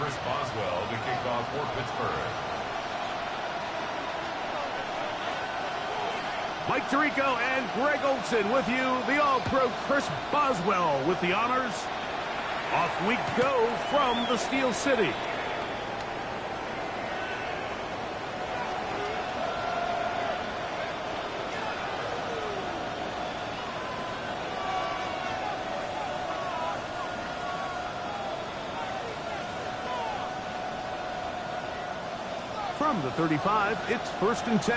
Chris Boswell to kick off for Pittsburgh. Mike Tirico and Greg Olson with you. The All-Pro Chris Boswell with the honors. Off we go from the Steel City. From the 35, it's 1st and 10.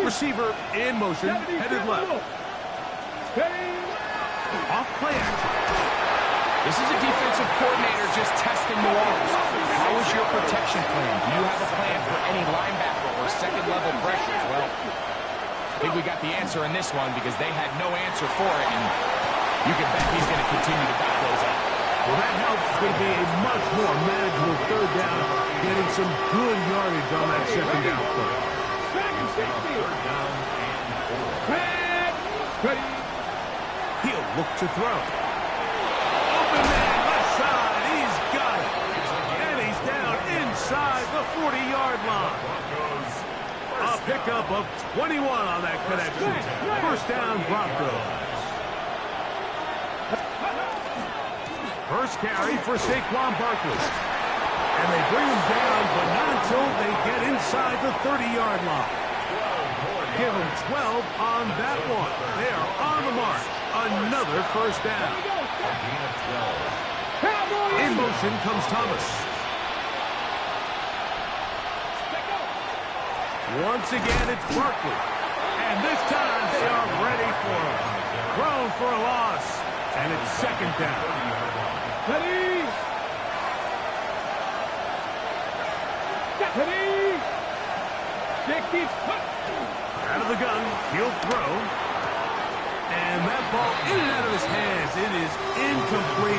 Receiver in motion, headed left. Off play action. This is a defensive coordinator just testing the waters. How is your protection plan? Do you have a plan for any linebacker or second-level pressures? Well, I think we got the answer in this one because they had no answer for it, and you can bet he's going to continue to back those up. Well, that helps. It's going to be a much more manageable 3rd down, getting some good yardage on that 2nd down play. He'll look to throw. Open man, left side. He's got it. And he's down inside the 40-yard line. A pickup of 21 on that connection. 1st down, Broncos. First carry for Saquon Barkley. And they bring him down, but not until they get inside the 30-yard line. Give him 12 on that one. They are on the march. Another 1st down. In motion comes Thomas. Once again, it's Barkley. And this time they are ready for him. Thrown for a loss. And it's 2nd down. Ready. Out of the gun, he'll throw. And that ball in and out of his hands. It is incomplete.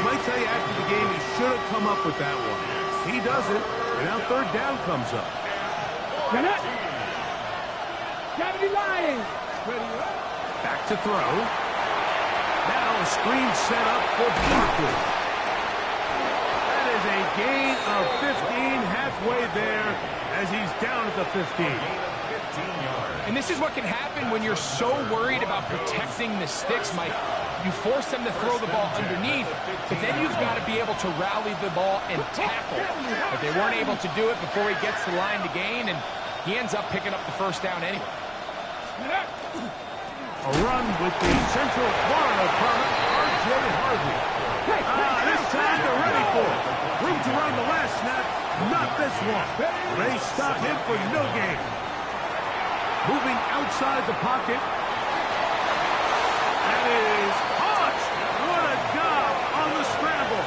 Might tell you after the game he should have come up with that one. He doesn't, and now 3rd down comes up. Back to throw. Now a screen set up for Barkley. That is a gain of 15 halfway there as he's down at the 15. And this is what can happen when you're so worried about protecting the sticks, Mike. You force them to throw the ball underneath, but then you've got to be able to rally the ball and tackle. But they weren't able to do it before he gets the line to gain, and he ends up picking up the 1st down anyway. A run with the Central Florida product, R.J. Harvey. This time they're ready for it. Room to run the last snap, not this one. They stop him for no gain. Moving outside the pocket. That is Hodge. What a job on the scramble.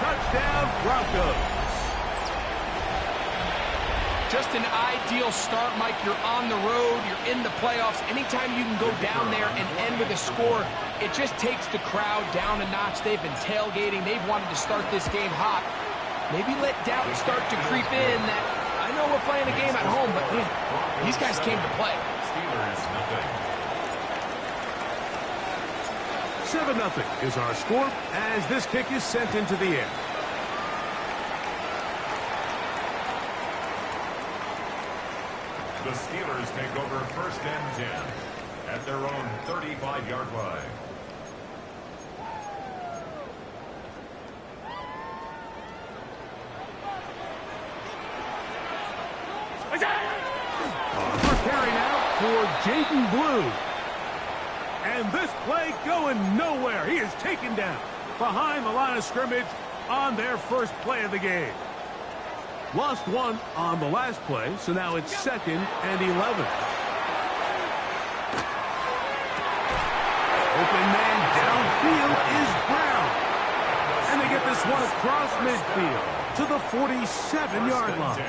Touchdown, Broncos. Just an ideal start, Mike. You're on the road. You're in the playoffs. Anytime you can go down there and end with a score, it just takes the crowd down a notch. They've been tailgating. They've wanted to start this game hot. Maybe let doubt start to creep in that I know we're playing a game at home, but man, these guys came to play. 7-0 is our score as this kick is sent into the air. The Steelers take over 1st and 10 at their own 35-yard line. First carry now for Jaden Blue. And this play going nowhere. He is taken down behind the line of scrimmage on their first play of the game. Lost one on the last play, so now it's 2nd and 11. Open man downfield is Brown. And they get this one across midfield to the 47-yard line.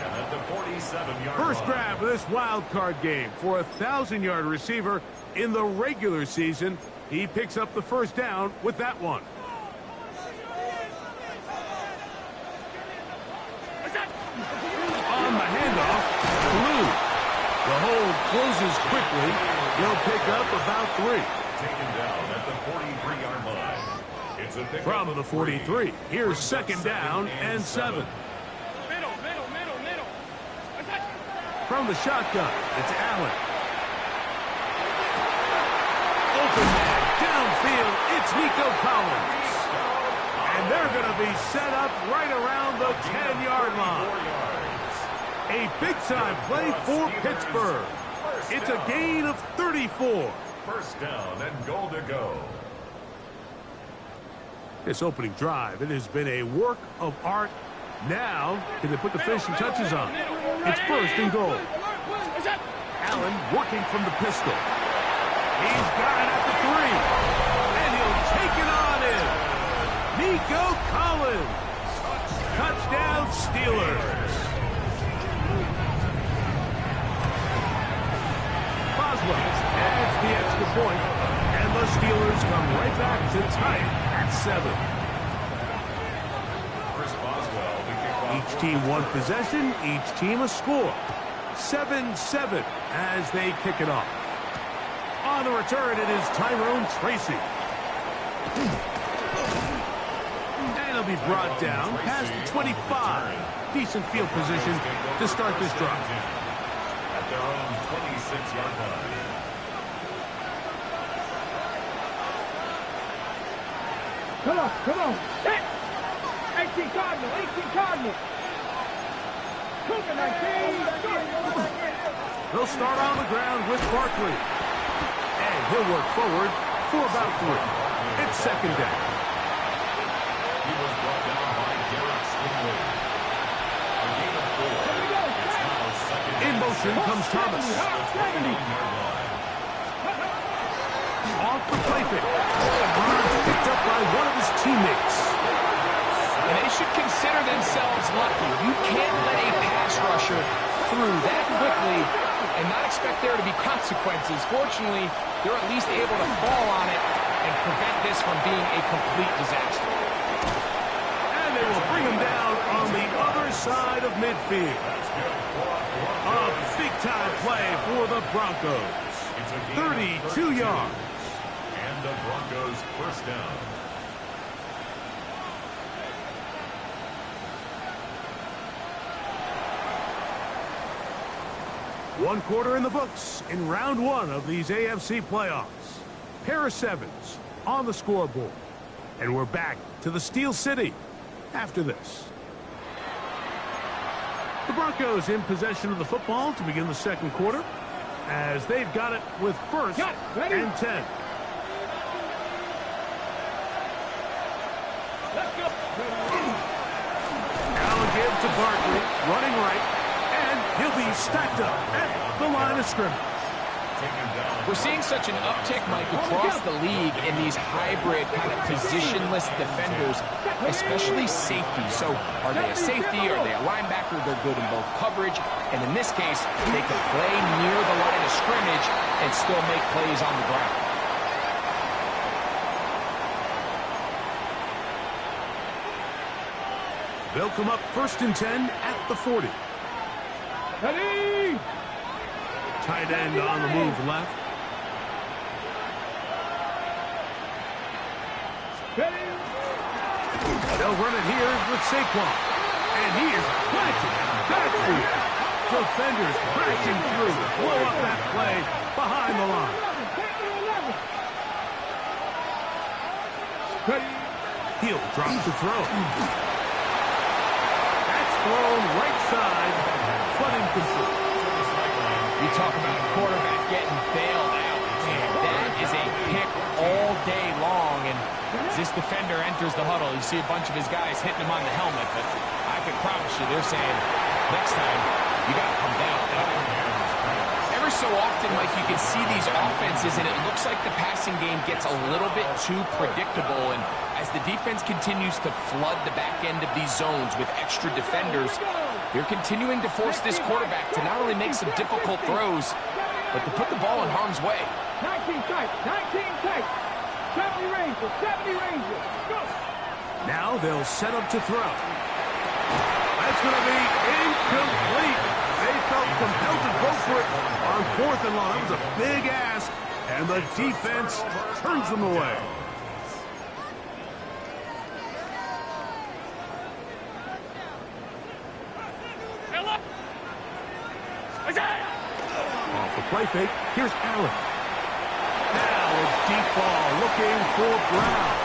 First grab of this wild card game for a 1,000-yard receiver in the regular season. He picks up the 1st down with that one. On the handoff, Blue. The hold closes quickly. He'll pick up about 3. Taken down at the 43-yard line. It's a pickup From of the 43, here's second down and 7. Middle. From the shotgun, it's Allen. Open man, downfield, it's Nico Collins. And they're going to be set up right around the 10-yard line. A big-time play for Pittsburgh. It's a gain of 34. First down and goal to go. This opening drive, it has been a work of art. Now, can they put the finishing touches on? It's first and goal. Allen working from the pistol. He's got it at the 3. And he'll take it on in. Nico Collins. Touchdown Steelers. Boswell adds the extra point, and the Steelers come right back to tie it at 7. First Boswell to kick off. Each team one possession, each team a score. 7-7 as they kick it off. On the return, it is Tyrone Tracy. And he'll be brought down past the 25. Decent field position to start this drive. At their own 26-yard line. Come on. 18 Cardinal. Cougar 19. They'll start on the ground with Barkley. And he'll work forward for about 3. It's second down. He was brought down by Derek Stingley. A gain of 4. It's now second. In motion comes Thomas. Off the play fake. Barnes picked up by one of his teammates. And they should consider themselves lucky. You can't let a pass rusher through that quickly and not expect there to be consequences. Fortunately, they're at least able to fall on it and prevent this from being a complete disaster. And they will bring him down on the other side of midfield. A big-time play for the Broncos. 32 yards. And the Broncos first down. One quarter in the books in round 1 of these AFC playoffs. Pair of 7s on the scoreboard. And we're back to the Steel City after this. The Broncos in possession of the football to begin the second quarter as they've got it with first and 10. Allen gives to Barkley, running right, and he'll be stacked up at the line of scrimmage. We're seeing such an uptick, Mike, across the league in these hybrid kind of positionless defenders, especially safety. So are they a safety? Are they a linebacker? They're good in both coverage. And in this case, they can play near the line of scrimmage and still make plays on the ground. They'll come up first and 10 at the 40. Ready? Tight end on the move left. Ready? They'll run it here with Saquon. And he is planted backfield. Defenders crashing through. Blow up that play behind the line. Ready? He'll drop to throw. That's thrown right side, but incomplete. You talk about a quarterback getting bailed out. Man, that is a pick all day long. And as this defender enters the huddle, you see a bunch of his guys hitting him on the helmet. But I can promise you, they're saying, next time, you got to come down with that. Every so often, Mike, you can see these offenses, and it looks like the passing game gets a little bit too predictable. And as the defense continues to flood the back end of these zones with extra defenders, they're continuing to force this quarterback to not only make some difficult throws, but to put the ball in harm's way. 19 tight. 70 Rangers. Go. Now they'll set up to throw. That's going to be incomplete. They felt compelled to go for it on 4th and long. That was a big ask, and the defense turns them away. play fake. Here's Allen. Now a deep ball looking for Brown.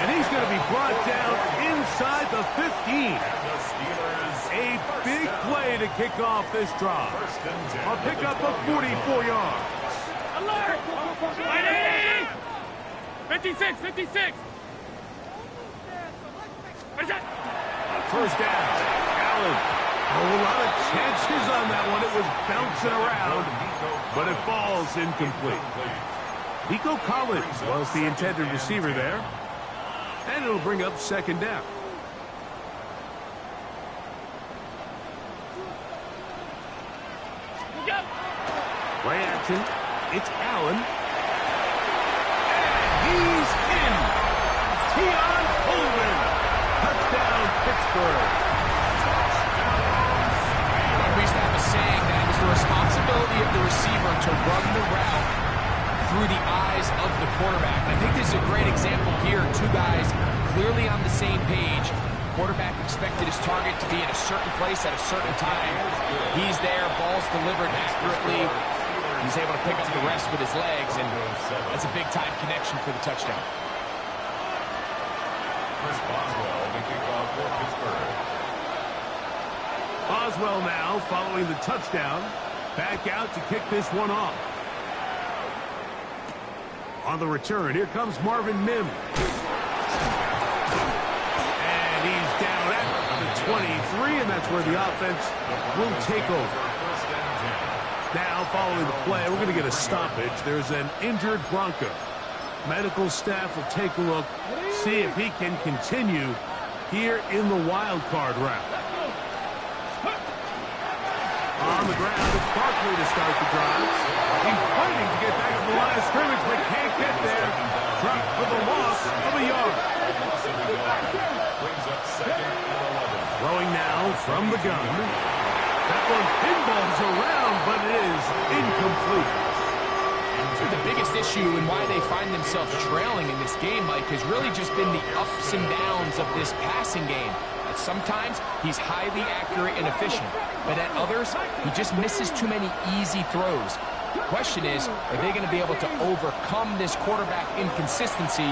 And he's going to be brought down inside the 15. A big play to kick off this drive. A pickup of 44 yards. Alert! 56, 56. First down. Allen. A lot of chances on that one. It was bouncing around, but it falls incomplete. Nico Collins was the intended receiver there. And it'll bring up second down. Play action. It's Allen. And he's in. Keon Coleman. Touchdown, Pittsburgh. We used to have a saying that it was the responsibility of the receiver to run the route through the eyes of the quarterback. And I think this is a great example here. Two guys clearly on the same page. Quarterback expected his target to be in a certain place at a certain time. He's there, ball's delivered accurately. He's able to pick up the rest with his legs, and that's a big-time connection for the touchdown. Chris Boswell, the kickoff for Pittsburgh. Boswell now following the touchdown. Back out to kick this one off. On the return, here comes Marvin Mims. And he's down at the 23, and that's where the offense will take over. Now, following the play, we're going to get a stoppage. There's an injured Bronco. Medical staff will take a look, see if he can continue here in the wild card round. On the ground, it's Barkley to start the drive. He's fighting to get back to the line of scrimmage, but can't get there. Dropped for the loss of a yard. Throwing now from the gun. That one pinballs around, but it is incomplete. The biggest issue and why they find themselves trailing in this game, Mike, has really just been the ups and downs of this passing game. At sometimes, he's highly accurate and efficient, but at others, he just misses too many easy throws. The question is, are they going to be able to overcome this quarterback inconsistency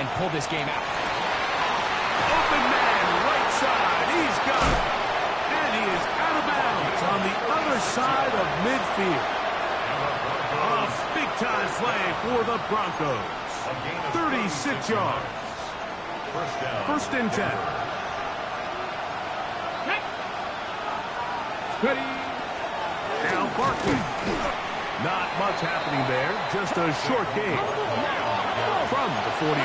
and pull this game out? Open man, right side, he's got it. And he is out of bounds on the other side of midfield. A big-time play for the Broncos. 36 yards. First and 10. Ready. Now Barkley. Not much happening there. Just a short game. From the 41.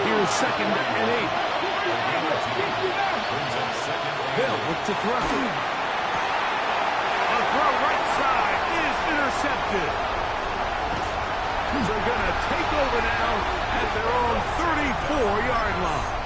Here's second and 8. They'll look to throw. A throw right side is intercepted. They're going to take over now at their own 34-yard line.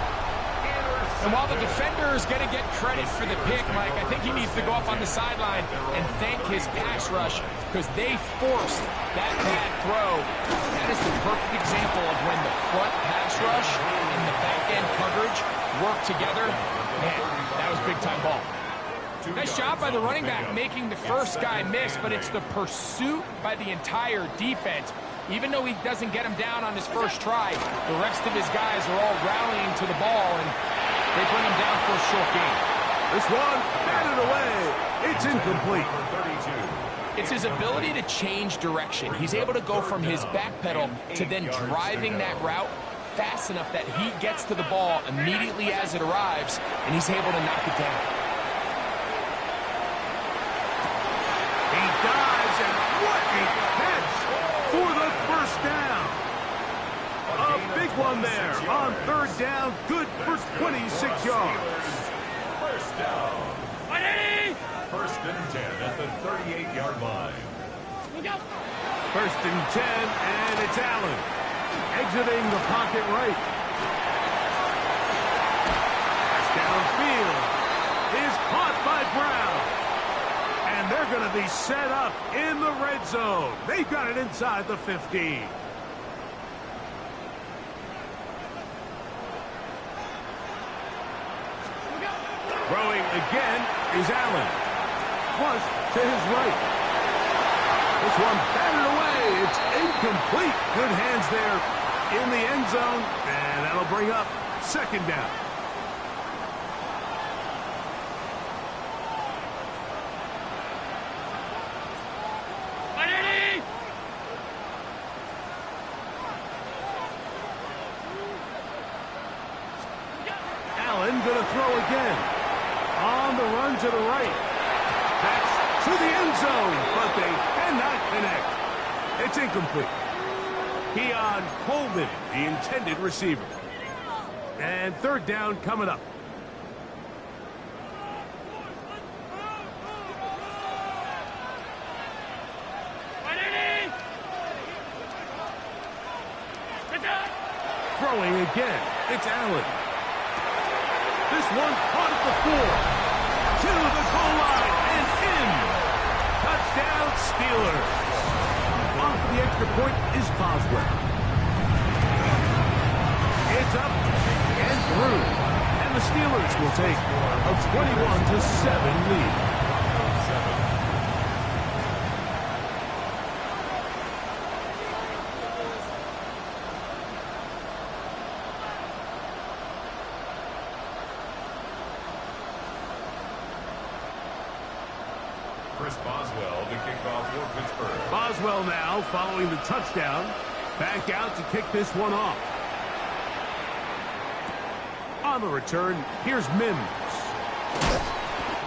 And while the defender is going to get credit for the pick, Mike, I think he needs to go up on the sideline and thank his pass rush because they forced that bad throw. That is the perfect example of when the front pass rush and the back-end coverage work together. Man, that was big-time ball. Nice job by the running back making the first guy miss, but it's the pursuit by the entire defense. Even though he doesn't get him down on his first try, the rest of his guys are all rallying to the ball, and they bring him down for a short game. This one, batted away. It's incomplete. It's his ability to change direction. He's able to go from his back pedal to then driving that route fast enough that he gets to the ball immediately as it arrives, and he's able to knock it down. He dives, and what a catch for the first down. A big one there on third down, good for 26 yards. First down. First and 10 at the 38-yard line. First and 10, and it's Allen. Exiting the pocket right. Pass downfield is caught by Brown. And they're going to be set up in the red zone. They've got it inside the 15. Throwing again is Allen. Flush to his right. This one batted away. It's incomplete. Good hands there in the end zone. And that'll bring up second down. Allen going to throw again. On the run to the right. That's to the end zone, but they cannot connect. It's incomplete. Keon Coleman, the intended receiver. And third down coming up. Throwing again. It's Allen. This one caught at the 4. To the goal line and in. Touchdown Steelers. On for the extra point is Boswell. It's up and through. And the Steelers will take a 21-7 lead. Chris Boswell to kick off for Pittsburgh. Boswell now following the touchdown. Back out to kick this one off. On the return, here's Mims.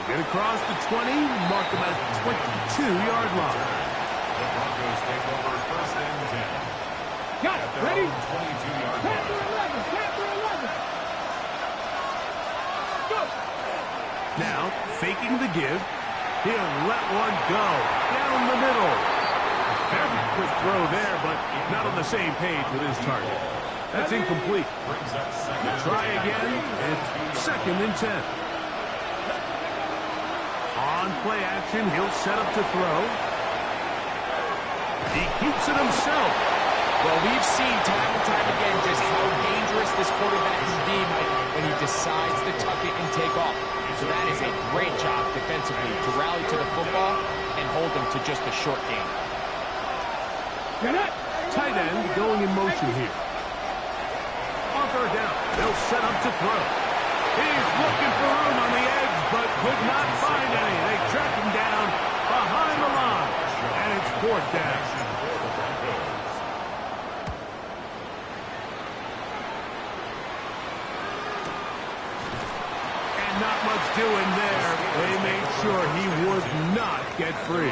Get across the 20, mark him at the 22-yard line. The Broncos take over first and 10. Got it. Ready? 22-yard line. Panther 11. Panther 11. Go. Now, faking the give. He'll let one go down the middle. Very quick throw there, but not on the same page with his target. That's incomplete. Brings up second. Try again. It's second and 10. On play action, he'll set up to throw. He keeps it himself. Well, we've seen time and time again just how dangerous this quarterback can be when he decides to tuck it and take off. So that is a great job defensively to rally to the football and hold them to just a short game. Tight end going in motion here. On third down, they'll set up to throw. He's looking for room on the edge, but could not find any. They track him down behind the line, and it's fourth down. Not much doing there. They made sure he would not get free.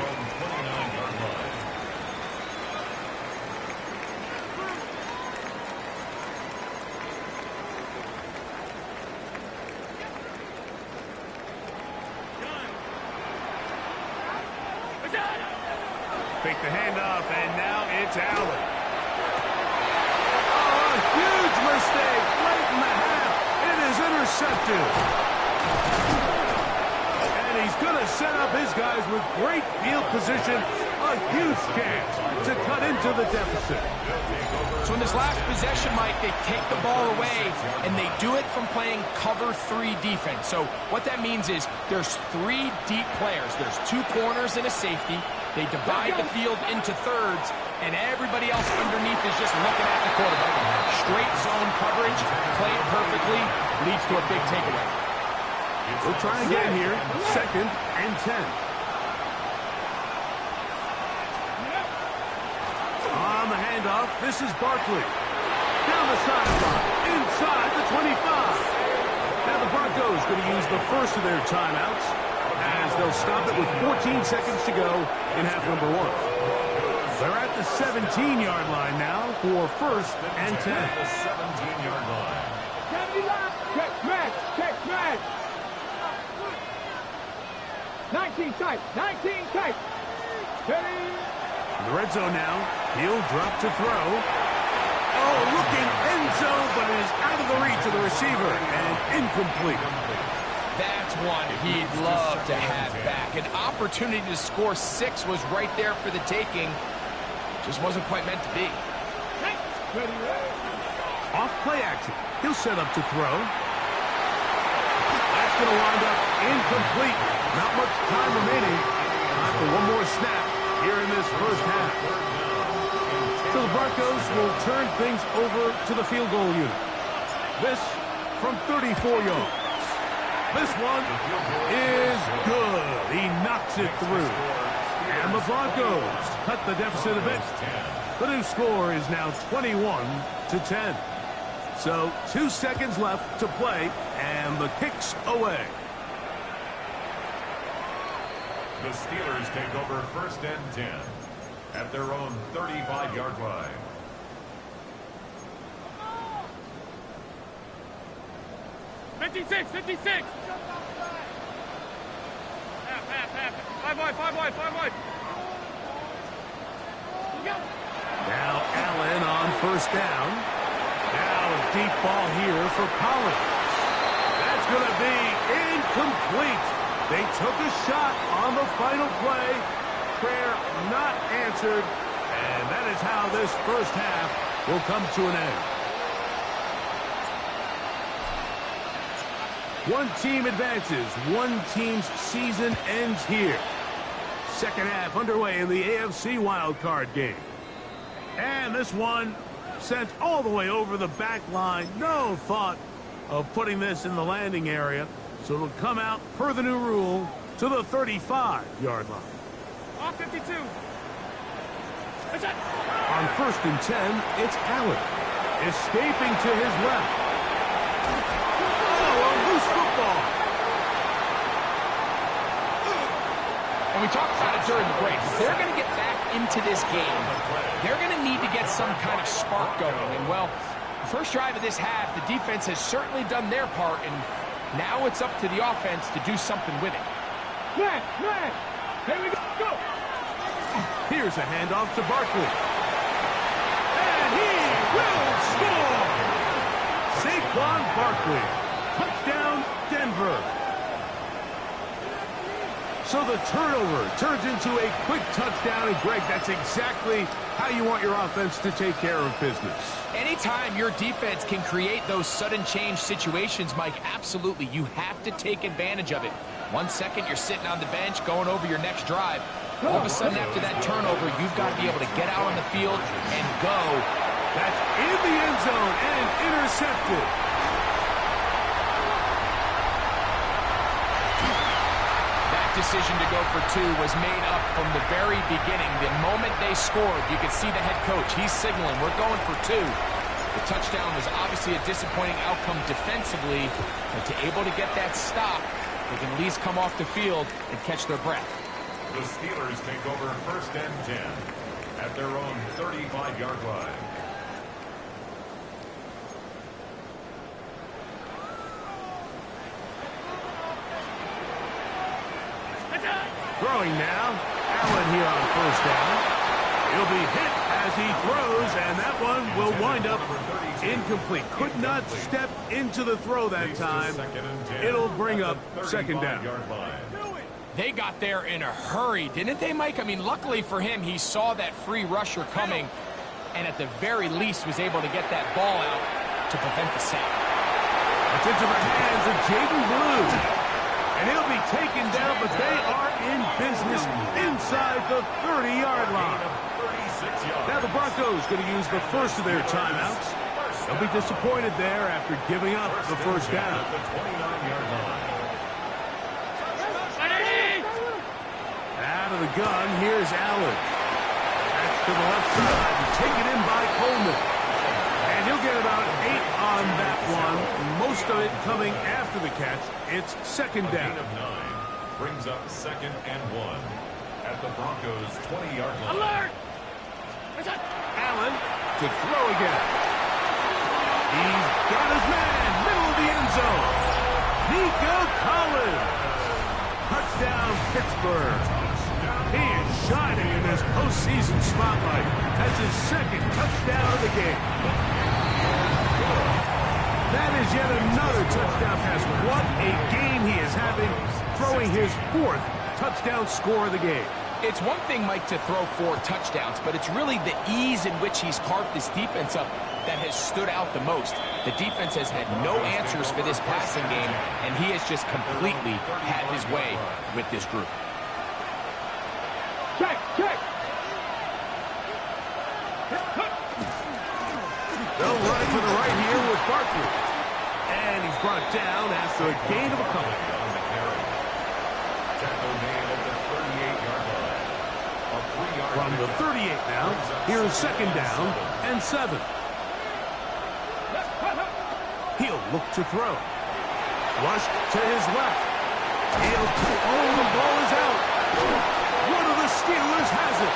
Fake the handoff, and now it's Allen. Oh, a huge mistake late in the half. It is intercepted. And he's going to set up his guys with great field position. A huge chance to cut into the deficit. So in this last possession, Mike, they take the ball away, and they do it from playing cover 3 defense. So what that means is there's 3 deep players. There's 2 corners and a safety. They divide the field into thirds, and everybody else underneath is just looking at the quarterback. Straight zone coverage, played perfectly, leads to a big takeaway. We'll try again here. Second and 10. On the handoff, this is Barkley. Down the sideline, inside the 25. Now the Broncos going to use the first of their timeouts as they'll stop it with 14 seconds to go in half number 1. They're at the 17-yard line now for first and 10. The 17-yard line. Check smash. Check smash. 19 tight. 19 tight. Ready? In the red zone now. He'll drop to throw. Oh, looking end zone, but it is out of the reach of the receiver and incomplete. That's one he'd love to have back. An opportunity to score 6 was right there for the taking. Just wasn't quite meant to be. Ready? Off play action. He'll set up to throw. That's going to wind up incomplete. Not much time remaining. Time for one more snap. here in this first half. So the Broncos will turn things over to the field goal unit. This from 34 yards. This one is good. He knocks it through. And the Broncos cut the deficit a bit. The new score is now 21-10. So 2 seconds left to play, and the kick's away. The Steelers take over 1st and 10 at their own 35-yard line. Fifty-six. Half. 5 wide. Now Allen on 1st down. Now a deep ball here for Collins. That's going to be incomplete. They took a shot on the final play. Prayer not answered. And that is how this first half will come to an end. One team advances. One team's season ends here. Second half underway in the AFC wildcard game. And this one sent all the way over the back line. No thought of putting this in the landing area. So it'll come out, per the new rule, to the 35-yard line. Off 52. On 1st and 10, it's Allen. Escaping to his left. Oh, a loose football. And we talked about it during the break. If they're going to get back into this game, they're going to need to get some kind of spark going. And, well, the first drive of this half, the defense has certainly done their part, and now it's up to the offense to do something with it. Man. Here we go. Here's a handoff to Barkley. And he will score! Saquon Barkley. Touchdown, Denver. So the turnover turns into a quick touchdown. And, Greg, that's exactly how you want your offense to take care of business. Anytime your defense can create those sudden change situations, Mike, absolutely, you have to take advantage of it. 1 second, you're sitting on the bench going over your next drive. All of a sudden, after that turnover, you've got to be able to get out on the field and go. That's in the end zone and intercepted. That decision to go for 2 was made up from the very beginning. The moment they scored, you could see the head coach. He's signaling, we're going for 2. The touchdown was obviously a disappointing outcome defensively, but to able to get that stop, they can at least come off the field and catch their breath. The Steelers take over 1st and 10 at their own 35-yard line. Throwing now. Allen here on 1st down. He'll be hit as he throws, and that one will wind up incomplete. Could not step into the throw that time. It'll bring up 2nd down. They got there in a hurry, didn't they, Mike? I mean, luckily for him, he saw that free rusher coming, and at the very least was able to get that ball out to prevent the sack. It's into the hands of Jaden Blue. And he'll be taken down, but they are in business inside the 30-yard line. Now the Broncos going to use the first of their timeouts. They'll be disappointed there after giving up the 1st down. Out of the gun, here's Allen. Back to the left side, taken in by Coleman. And he'll get about 8 on that one. Most of it coming after the catch. It's 2nd down. A gain of 9 brings up 2nd and 1 at the Broncos' 20-yard line. Alert! Allen to throw again. He's got his man, middle of the end zone. Nico Collins. Touchdown, Pittsburgh. He is shining in this postseason spotlight. That's his 2nd touchdown of the game. That is yet another touchdown pass. What a game he is having, throwing his 4th touchdown score of the game. It's one thing, Mike, to throw 4 touchdowns, but it's really the ease in which he's carved this defense up that has stood out the most. The defense has had no answers for this passing game, and he has just completely had his way with this group. Check. They'll run it to the right here with Barkley. And he's brought down after a gain of a couple. On the carry. Tackle made at the 38-yard line. A 3-yard From the 38 now, here's second down and 7. He'll look to throw. Flushed to his left. The ball is out. One of the Steelers has it.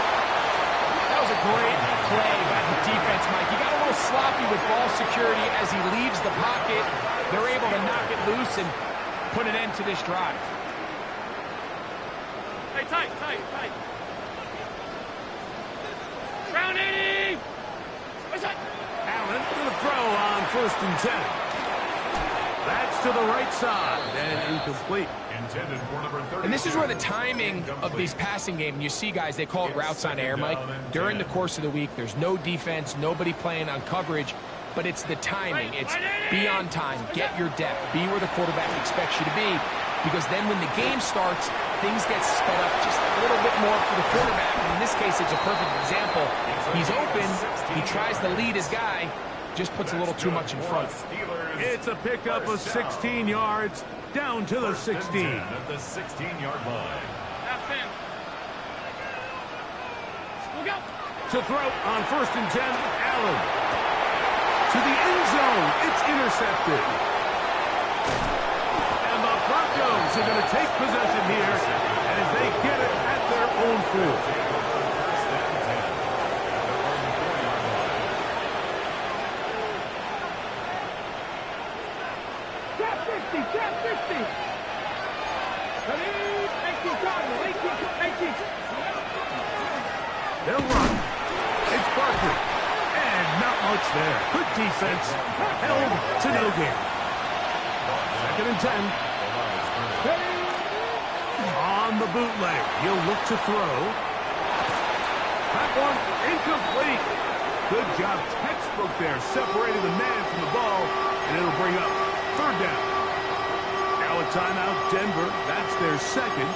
That was a great play by the defense, Mike. He got a little sloppy with ball security as he leaves the pocket. They're able to knock it loose and put an end to this drive. Hey, tight. Round 80! What's that? Allen to the throw on 1st and 10. That's to the right side and incomplete. Intended for number 30. And this is where the timing of these passing game, you see guys, they call it routes on air, Mike. During the course of the week, there's no defense, nobody playing on coverage, but it's the timing. It's be on time, get your depth, be where the quarterback expects you to be, because then when the game starts, things get sped up just a little bit more for the quarterback. And in this case, it's a perfect example. He's open, he tries to lead his guy, just puts a little too much in front. It's a pickup of 16 yards down to the 16. At the 16-yard line. Half 10. Look out! To throw on 1st and 10, Allen. To the end zone, it's intercepted. And the Broncos are going to take possession here as they get it at their own field. They'll run. It's Barkley. And not much there. Good defense. Held to no gain. 2nd and 10. On the bootleg. He'll look to throw. That one incomplete. Good job. Textbook there. Separating the man from the ball. And it'll bring up 3rd down. Now a timeout, Denver. That's their 2nd.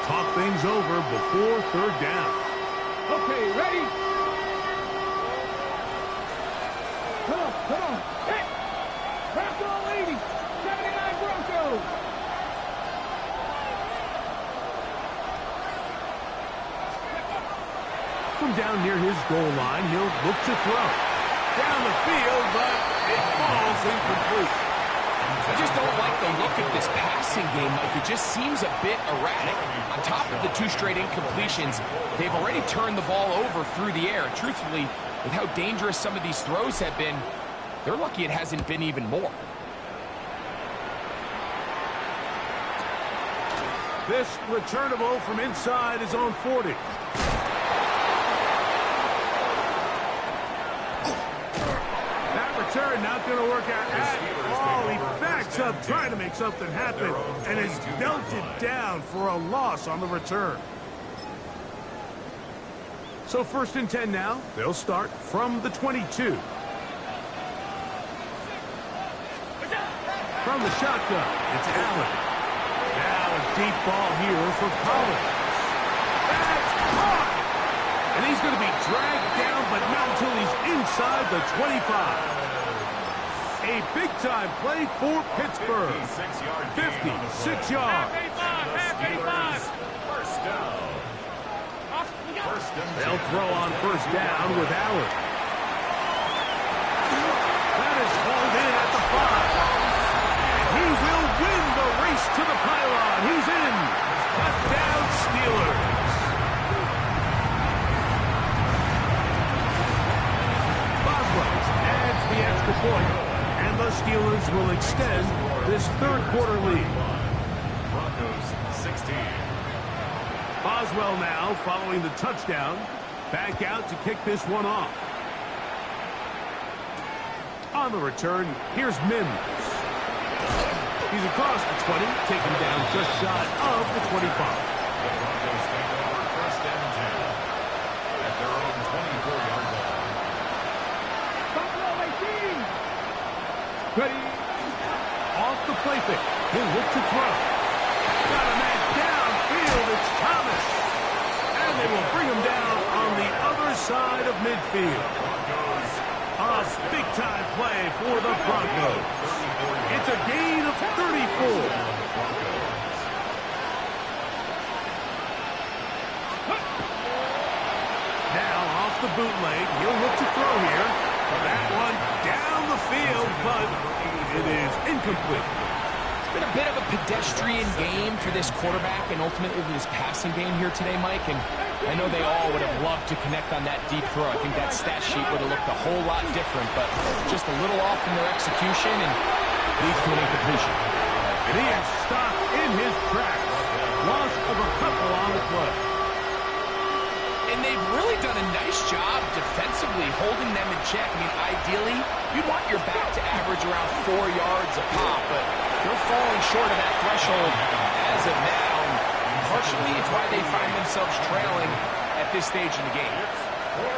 Talk things over before 3rd down. Okay, ready? Come on. Hit! Bronco 80! 79 Broncos! From down near his goal line, he'll look to throw. Down the field, but it falls incomplete. I just don't like the look of this passing game. It just seems a bit erratic. On top of the 2 straight incompletions, they've already turned the ball over through the air. Truthfully, with how dangerous some of these throws have been, they're lucky it hasn't been even more. This returnable from inside his own 40. Return not going to work out at all. He backs up trying to make something happen and is belted down for a loss on the return. So 1st and 10 now. They'll start from the 22. From the shotgun, it's Allen. Now a deep ball here for Collins. That's caught! And he's going to be dragged down, but not until he's inside the 25. A big-time play for Pittsburgh. 56 yards. Half 85. First down. They'll throw on 1st down with Allen. That is hauled in at the 5. And he will win the race to the pylon. He's in. Touchdown, Steelers. Boswell adds the extra point. And the Steelers will extend this 3rd quarter lead. Broncos 16. Boswell now following the touchdown. Back out to kick this one off. On the return, here's Mims. He's across the 20, taken down just shy of the 25. The Broncos take over 1st and 10 at their own 24-yard line. Ready? Off the play fake. He'll look to throw. Got a man downfield. It's Thomas. And they will bring him down on the other side of midfield. Broncos A big-time play for the Broncos. It's a gain of 34. The bootleg, he'll look to throw here. That one down the field, but it is incomplete. It's been a bit of a pedestrian game for this quarterback and ultimately this passing game here today, Mike. And I know they all would have loved to connect on that deep throw. I think that stat sheet would have looked a whole lot different, but just a little off in their execution and leads to an incompletion. And he is stopped in his tracks. Loss of a couple on the play. And they've really done a nice job defensively holding them in check. I mean, ideally, you'd want your back to average around 4 yards a pop, but they're falling short of that threshold as of now. And partially, it's why they find themselves trailing at this stage in the game.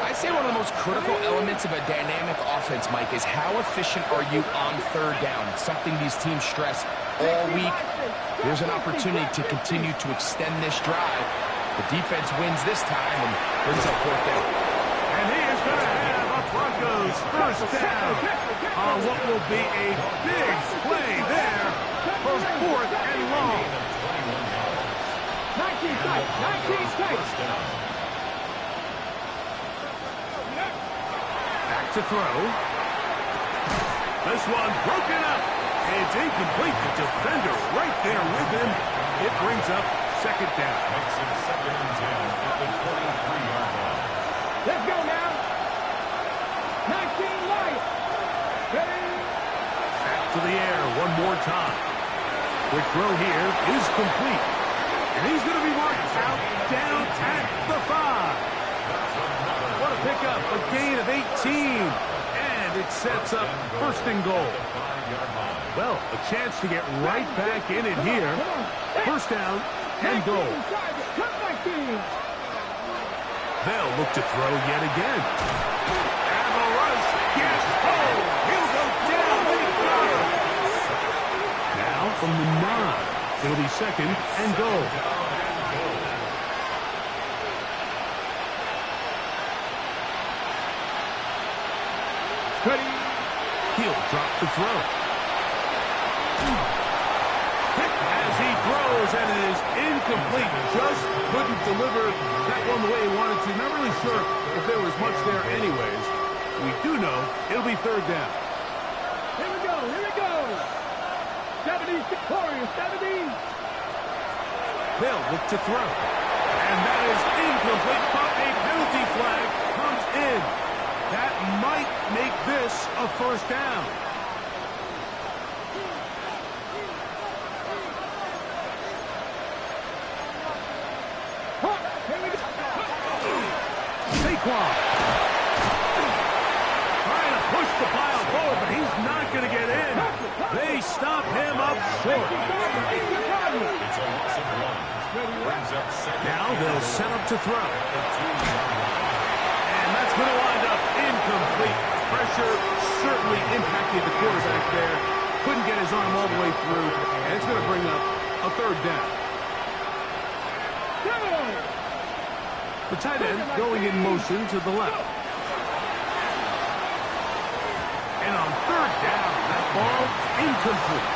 I'd say one of the most critical elements of a dynamic offense, Mike, is how efficient are you on third down. It's something these teams stress all week. There's an opportunity to continue to extend this drive. The defense wins this time and brings up fourth down. And he is going to have a Broncos first down on what will be a big play there for fourth and long. 19 tight, 19 tight. Back to throw. This one broken up. It's incomplete. The defender right there with him. It brings up second down. Makes it 2nd and 10 at the 23-yard line. Let's go now. 19 light. Ready? Back to the air one more time. Quick throw here is complete. And he's going to be marked out down at the 5. What a pickup. A gain of 18. And it sets up first and goal. Well, a chance to get right back in it here. First down and goal. They'll look to throw yet again. And the rush gets home. He'll go down. They got him. Now from the 9, it'll be second and goal. Ready? He'll drop the throw. As he throws, and it is incomplete. Just couldn't deliver that one the way he wanted to. Not really sure if there was much there anyways. We do know it'll be third down. Here we go, here we go. 70 Warriors, 70. They'll look to throw. And that is incomplete, but a penalty flag comes in. That might make this a first down. Saquon trying to push the pile forward, but he's not going to get in. They stop him up short. It's a loss of 1. Brings up second. Now they'll set up to throw. And that's going to wind up incomplete. Pressure certainly impacted the quarterback there. Couldn't get his arm all the way through, and it's going to bring up a third down. The tight end going in motion to the left. And on third down, that ball incomplete.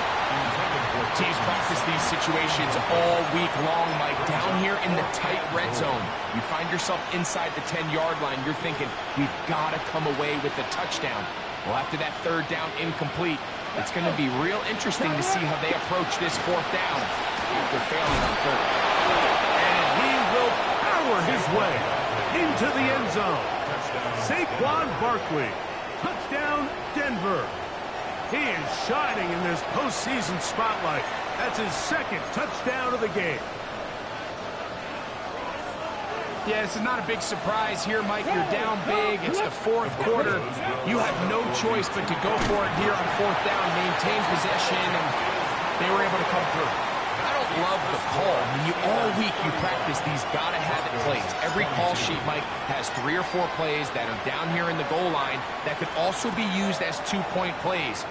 Teams practice these situations all week long, Mike. Down here in the tight red zone, you find yourself inside the 10-yard line. You're thinking, we've got to come away with a touchdown. Well, after that third down incomplete, it's going to be real interesting to see how they approach this fourth down after failing on third. And he will power his way into the end zone. Saquon Barkley. Touchdown, Denver. He is shining in this postseason spotlight. That's his second touchdown of the game. Yeah, this is not a big surprise here, Mike. You're down big. It's the fourth quarter. You have no choice but to go for it here on fourth down, maintain possession, and they were able to come through. I don't love the call. I mean, all week you practice these gotta-have-it plays. Every call sheet, Mike, has 3 or 4 plays that are down here in the goal line that could also be used as 2-point plays.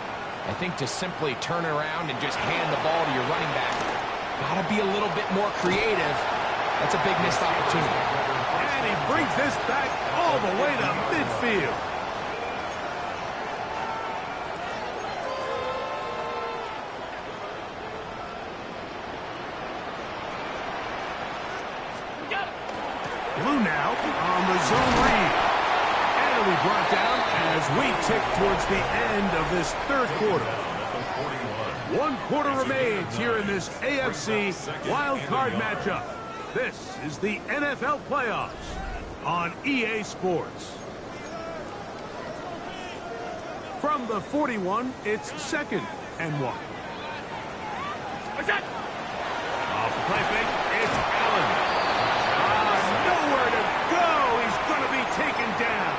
I think to simply turn around and just hand the ball to your running back, gotta be a little bit more creative. That's a big missed opportunity. And he brings this back all the way to midfield. blue now on the zone read. And it'll be brought down as we tick towards the end of this third quarter. 1 quarter remains here in this AFC wild card matchup. This is the NFL playoffs on EA Sports. From the 41, it's 2nd and 1. Off the play fake, it's Allen. Nowhere to go. He's going to be taken down.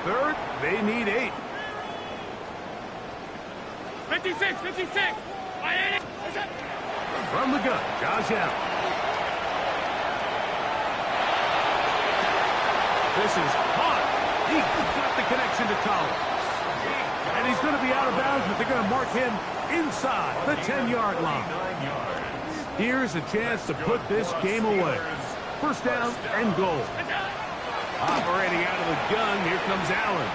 Third, they need 8. 56, 56. From the gun, Josh Allen. This is hot. He got the connection to Collins. And he's going to be out of bounds, but they're going to mark him inside the 10-yard line. Here's a chance to put this game away. First down and goal. Operating out of the gun, here comes Allen.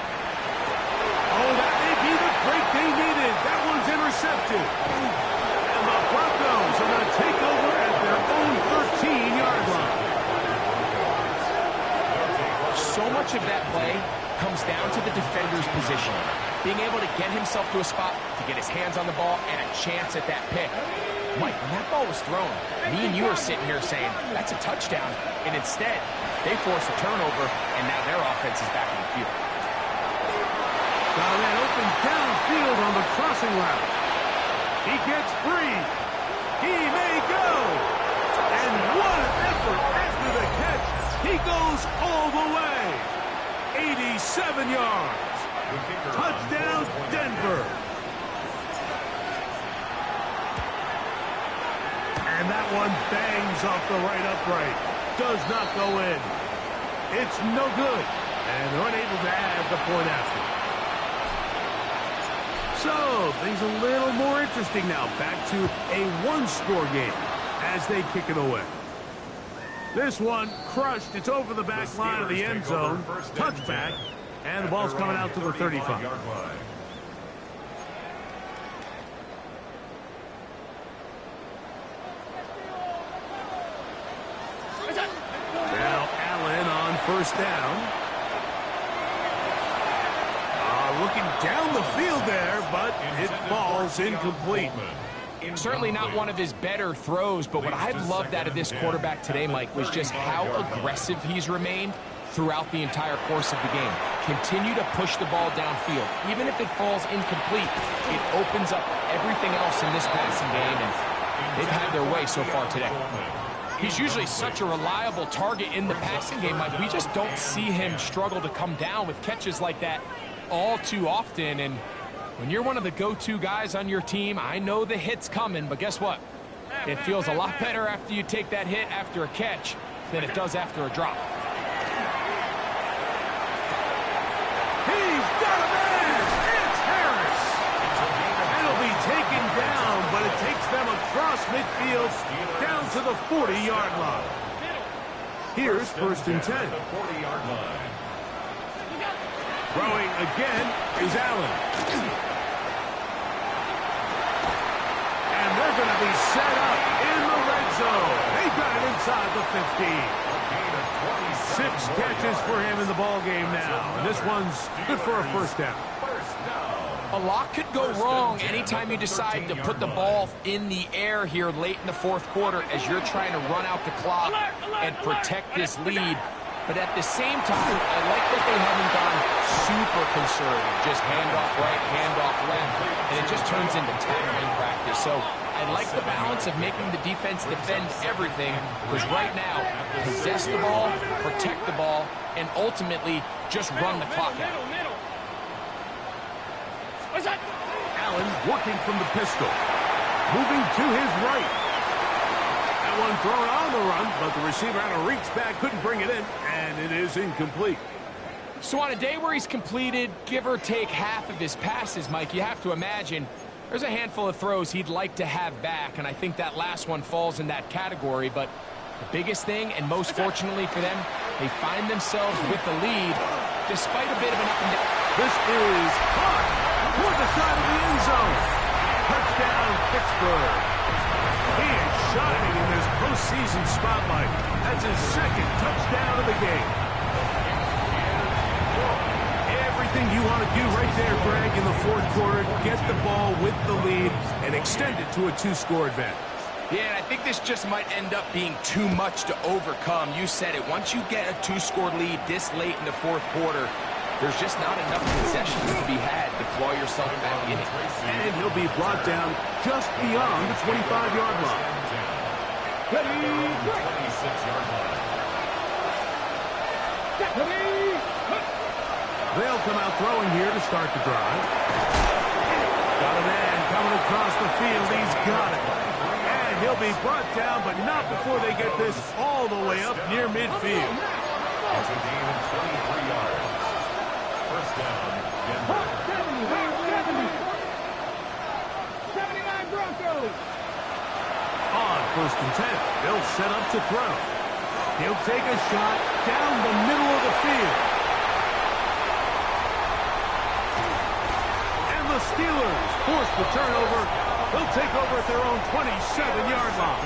Oh, that may be the break they needed. That one's intercepted. And the Broncos are going to take over at their own 13-yard line. So much of that play comes down to the defender's positioning. Being able to get himself to a spot, to get his hands on the ball, and a chance at that pick. Mike, when that ball was thrown, me and you are sitting here saying, that's a touchdown. And instead, they force a turnover, and now their offense is back in the field. Got a man open downfield on the crossing route. He gets free. He may go. And what an effort after the catch. He goes all the way. 87 yards. Touchdown, Denver. And that one bangs off the right upright. Does not go in. It's no good. And they're unable to add the point after. So, things a little more interesting now. Back to a one-score game as they kick it away. This one crushed. It's over the back line of the end zone. Touchback. And the ball's coming out to the 35. Now Allen on first down. Looking down the field there, but it falls incomplete. Certainly not one of his better throws, but what I've loved out of this quarterback today, Mike, was just how aggressive he's remained throughout the entire course of the game. Continue to push the ball downfield. Even if it falls incomplete, it opens up everything else in this passing game, and they've had their way so far today. He's usually such a reliable target in the passing game, Mike. We just don't see him struggle to come down with catches like that all too often. And when you're one of the go-to guys on your team, I know the hit's coming, but guess what? It feels a lot better after you take that hit after a catch than it does after a drop. He's got a man! It's Harris! And he'll be taken down, but it takes them across midfield down to the 40-yard line. Here's first and 10. Throwing again is Allen. And they're going to be set up in the red zone. They got it inside the 15. 6 catches for him in the ball game now. And this one's good for a first down. A lot could go wrong anytime you decide to put the ball in the air here late in the fourth quarter as you're trying to run out the clock and protect this lead. But at the same time, I like that they haven't gone super conservative. Just handoff right, handoff left, and it just turns into tackling practice. So I like the balance of making the defense defend everything, because right now, possess the ball, protect the ball, and ultimately just run the clock out. Allen working from the pistol. Moving to his right. One thrown on the run, but the receiver had to reach back, couldn't bring it in, and it is incomplete. So on a day where he's completed, give or take half of his passes, Mike, you have to imagine there's a handful of throws he'd like to have back, and I think that last one falls in that category. But the biggest thing, and most fortunately for them, they find themselves with the lead despite a bit of an up and down. This is caught toward the side of the end zone. Touchdown, Pittsburgh. He is shining in this postseason spotlight. That's his second touchdown of the game. Everything you want to do right there, Greg, in the fourth quarter, get the ball with the lead and extend it to a two-score advantage. Yeah, and I think this just might end up being too much to overcome. You said it. Once you get a two-score lead this late in the fourth quarter, there's just not enough concessions to be had to claw yourself back in it. And he'll be brought down just beyond the 25-yard line. 26-yard line. They'll come out throwing here to start the drive. Got a man coming across the field. He's got it. And he'll be brought down, but not before they get this all the way up near midfield. It's a gain of 23 yards. First down, Denver. 79 Broncos. On 1st and 10, they'll set up to throw. He'll take a shot down the middle of the field. And the Steelers force the turnover. They'll take over at their own 27-yard line.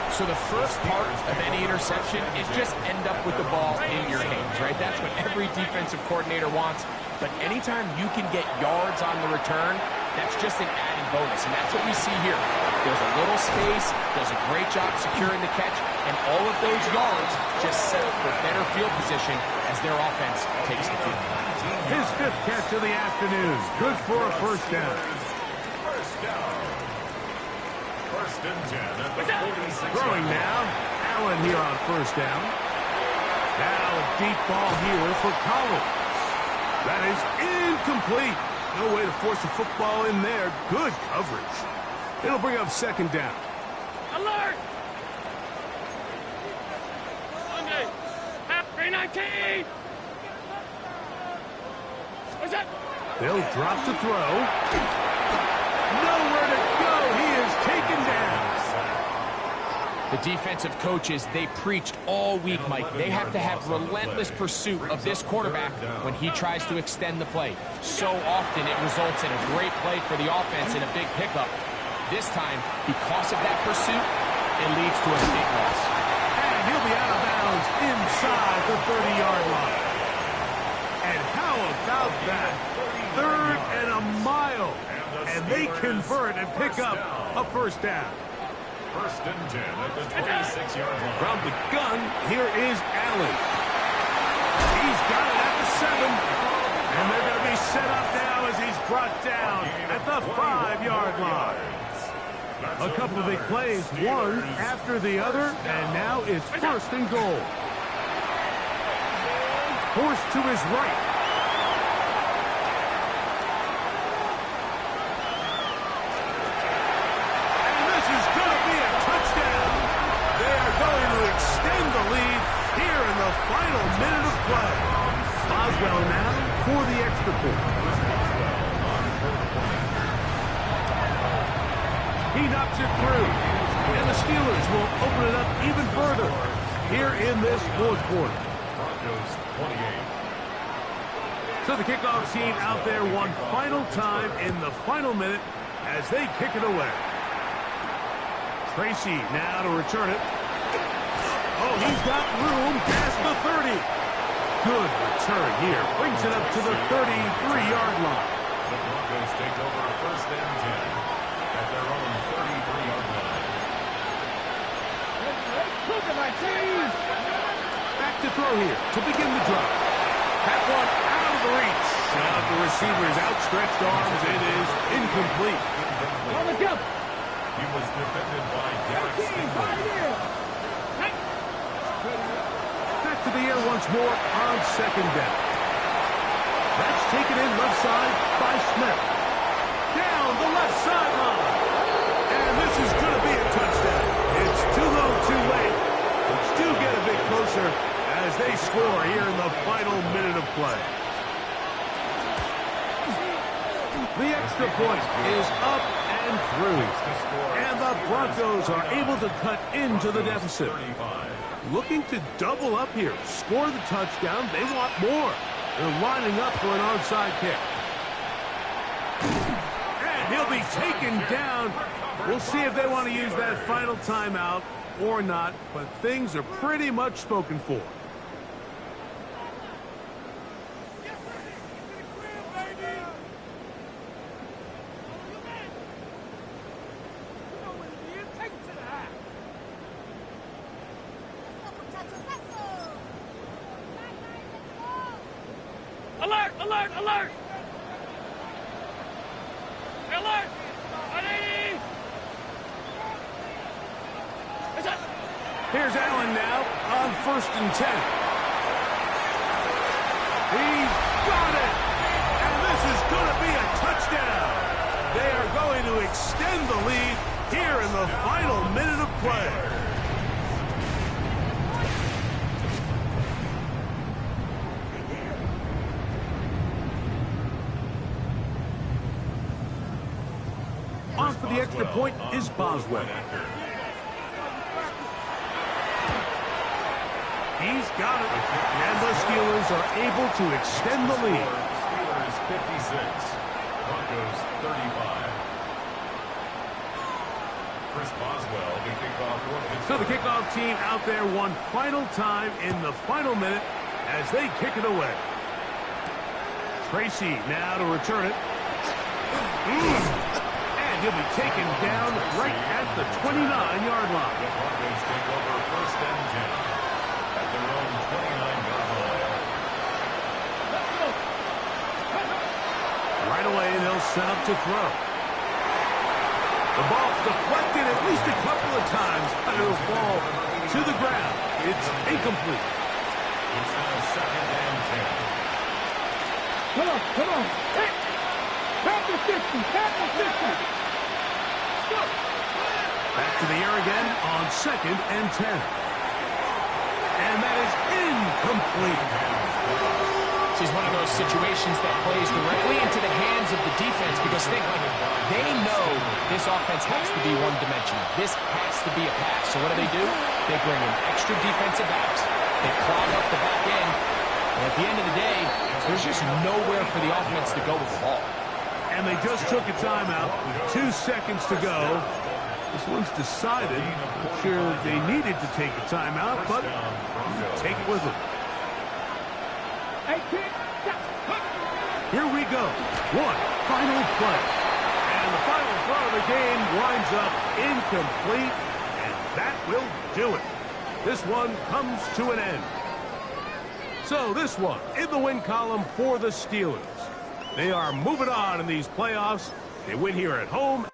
So the first part of any interception is just end up with the ball in your hands, right? That's what every defensive coordinator wants. But anytime you can get yards on the return, that's just an added bonus. And that's what we see here. There's a little space, does a great job securing the catch, and all of those yards just set up for better field position as their offense takes the field. His 5th catch of the afternoon. Good for a first down. First down. First and 10 at the 46. Throwing now. Allen here on first down. Now a deep ball here for Collins. That is incomplete. No way to force the football in there. Good coverage. It'll bring up second down. Alert! Monday. 319. What's that? They'll drop to throw. Nowhere to go. He is taken down. The defensive coaches, they preached all week, Mike. They have to have relentless pursuit of this quarterback when he tries to extend the play. So often it results in a great play for the offense and a big pickup. This time, because of that pursuit, it leads to a big loss. And he'll be out of bounds inside the 30-yard line. And how about that? 3rd and a mile. And they convert and pick up a first down. First and 10 at the 26-yard line. From the gun, here is Allen. He's got it at the 7. And they're going to be set up now as he's brought down at the 5-yard line. A couple of big plays, one after the other, and now it's 1st and goal. Forced to his right. And this is going to be a touchdown. They are going to extend the lead here in the final minute of play. Boswell now for the extra point. He knocks it through. And the Steelers will open it up even further here in this fourth quarter. Broncos 28. So the kickoff team out there one final time in the final minute as they kick it away. Tracy now to return it. Oh, he's got room past the 30. Good return here. Brings it up to the 33-yard line. The Broncos take over first and 10 at their own 33-yard line. Look at my team. Back to throw here to begin the drive. That one out of the reach. Now the receiver's outstretched arms. It is incomplete. On the jump. He was defended by Derek Stingley. Back to the air once more on second down. That's taken in left side by Smith. Down the left sideline. And this is going to be a touchdown. It's too low, too late. But do get a bit closer as they score here in the final minute of play. The extra point is up and through. And the Broncos are able to cut into the deficit. Looking to double up here. Score the touchdown. They want more. They're lining up for an onside kick. And he'll be taken down We'll see if they want to use that final timeout or not, but things are pretty much spoken for. Alert! Alert! Alert! Alert! 180! Here's Allen now on 1st and 10. He's got it! And this is going to be a touchdown. They are going to extend the lead here in the final minute of play. On for the extra point is Boswell. He's got it. And the Steelers are able to extend the lead. Steelers 56, Broncos 35. Chris Boswell, the kickoff for So the kickoff team out there one final time in the final minute as they kick it away. Tracy now to return it. And he'll be taken down right at the 29-yard line. The Broncos take over 1st and 10 at their own 29-yard line. Right away, they'll set up to throw. The ball deflected at least a couple of times, but it'll fall to the ground. It's incomplete. It's now 2nd and 10. Come on! Come on! Hey! Tap the 60! Tap the 60! Go! Back to the air again on 2nd and 10. And that is incomplete. This is one of those situations that plays directly into the hands of the defense because they know this offense has to be one-dimensional. This has to be a pass. So what do? They bring in extra defensive backs. They clog up the back end. And at the end of the day, there's just nowhere for the offense to go with the ball. And they just took a timeout with 2 seconds to go. This one's decided. Not sure they needed to take a timeout, but take it with them. Here we go. One final play. And the final throw of the game winds up incomplete, and that will do it. This one comes to an end. So this one in the win column for the Steelers. They are moving on in these playoffs. They win here at home.